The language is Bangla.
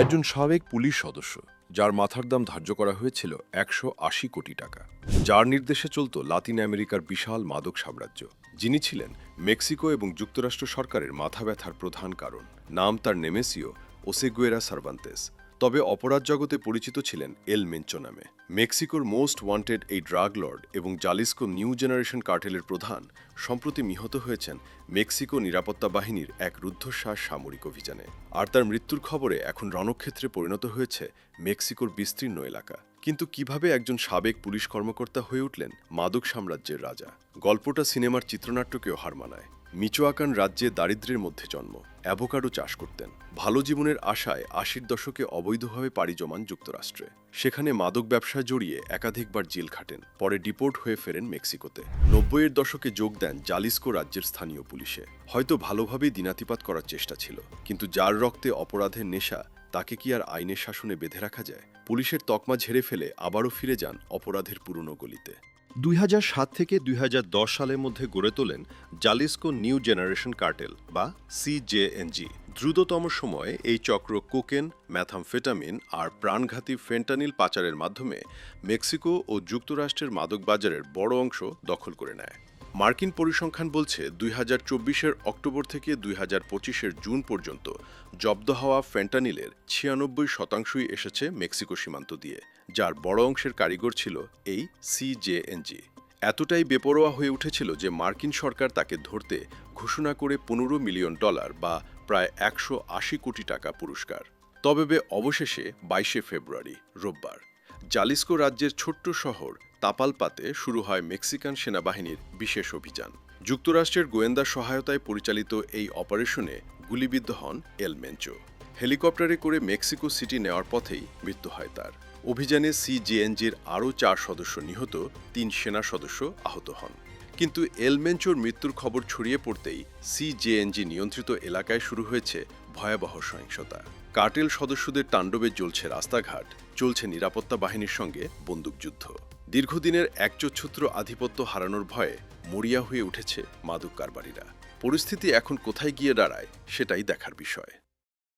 একজন সাবেক পুলিশ সদস্য যার মাথার দাম ধার্য করা হয়েছিল ১৮০ কোটি টাকা, যার নির্দেশে চলত লাতিন আমেরিকার বিশাল মাদক সাম্রাজ্য, যিনি ছিলেন মেক্সিকো এবং যুক্তরাষ্ট্র সরকারের মাথা ব্যথার প্রধান কারণ। নাম তার নেমেসিও ওসেগুয়েরা সার্ভান্তেস, তবে অপরাধ জগতে পরিচিত ছিলেন এল মেঞ্চো নামে। মেক্সিকোর মোস্ট ওয়ান্টেড এই ড্রাগ লর্ড এবং জালিস্কো নিউ জেনারেশন কার্টেলের প্রধান সম্প্রতি নিহত হয়েছেন মেক্সিকো নিরাপত্তা বাহিনীর এক রুদ্ধশ্বাস সামরিক অভিযানে। আর তার মৃত্যুর খবরে এখন রণক্ষেত্রে পরিণত হয়েছে মেক্সিকোর বিস্তীর্ণ এলাকা। কিন্তু কিভাবে একজন সাবেক পুলিশ কর্মকর্তা হয়ে উঠলেন মাদক সাম্রাজ্যের রাজা? গল্পটা সিনেমার চিত্রনাট্যকেও হার মানায়। মিচোয়াকান রাজ্যে দারিদ্র্যের মধ্যে জন্ম, অ্যাভোকাডো চাষ করতেন। ভালো জীবনের আশায় ৮০ দশকে অবৈধভাবে পাড়ি জমান যুক্তরাষ্ট্রে। সেখানে মাদক ব্যবসায় জড়িয়ে একাধিকবার জেল খাটেন, পরে ডিপোর্ট হয়ে ফেরেন মেক্সিকোতে। ৯০-এর দশকে যোগ দেন জালিস্কো রাজ্যের স্থানীয় পুলিশে। হয়তো ভালোভাবেই দিনাতিপাত করার চেষ্টা ছিল, কিন্তু যার রক্তে অপরাধের নেশা, তাকে কি আর আইনের শাসনে বেঁধে রাখা যায়? পুলিশের তকমা ঝেড়ে ফেলে আবারও ফিরে যান অপরাধের পুরনো গলিতে। ২০০৭ থেকে ২০১০ সালের মধ্যে গড়ে তোলেন জালিস্কো নিউ জেনারেশন কার্টেল বা সিজেএনজি। দ্রুততম সময়ে এই চক্র কোকেন, ম্যাথামফেটামিন আর প্রাণঘাতী ফেন্টানিল পাচারের মাধ্যমে মেক্সিকো ও যুক্তরাষ্ট্রের মাদক বাজারের বড় অংশ দখল করে নেয়। মার্কিন পরিসংখ্যান বলছে ২০২৪-এর অক্টোবর থেকে ২০২৫-এর জুন পর্যন্ত জব্দ হওয়া ফেন্টানিলের ৯৬%ই এসেছে মেক্সিকো সীমান্ত দিয়ে, যার বড় অংশের কারিগর ছিল এই সিজেএনজি। এতটাই বেপরোয়া হয়ে উঠেছিল যে মার্কিন সরকার তাকে ধরতে ঘোষণা করে $১৫ মিলিয়ন বা প্রায় ১৮০ কোটি টাকা পুরস্কার। তবে অবশেষে ২২শে ফেব্রুয়ারি রোববার জালিস্কো রাজ্যের ছোট্ট শহর তাপালপাতে শুরু হয় মেক্সিকান সেনাবাহিনীর বিশেষ অভিযান। যুক্তরাষ্ট্রের গোয়েন্দা সহায়তায় পরিচালিত এই অপারেশনে গুলিবিদ্ধ হন এল মেঞ্চো। হেলিকপ্টারে করে মেক্সিকো সিটি নেওয়ার পথেই মৃত্যু হয় তার। অভিযানে সিজেএনজির আরও ৪ সদস্য নিহত, ৩ সেনা সদস্য আহত হন। কিন্তু এল মেঞ্চোর মৃত্যুর খবর ছড়িয়ে পড়তেই সিজেএনজি নিয়ন্ত্রিত এলাকায় শুরু হয়েছে ভয়াবহ সহিংসতা। কার্টেল সদস্যদের তাণ্ডবে জ্বলছে রাস্তাঘাট, চলছে নিরাপত্তা বাহিনীর সঙ্গে বন্দুকযুদ্ধ। দীর্ঘদিনের একচ্ছত্র আধিপত্য হারানোর ভয়ে মরিয়া হয়ে উঠেছে মাদক কারবারিরা। পরিস্থিতি এখন কোথায় গিয়ে দাঁড়ায় সেটাই দেখার বিষয়।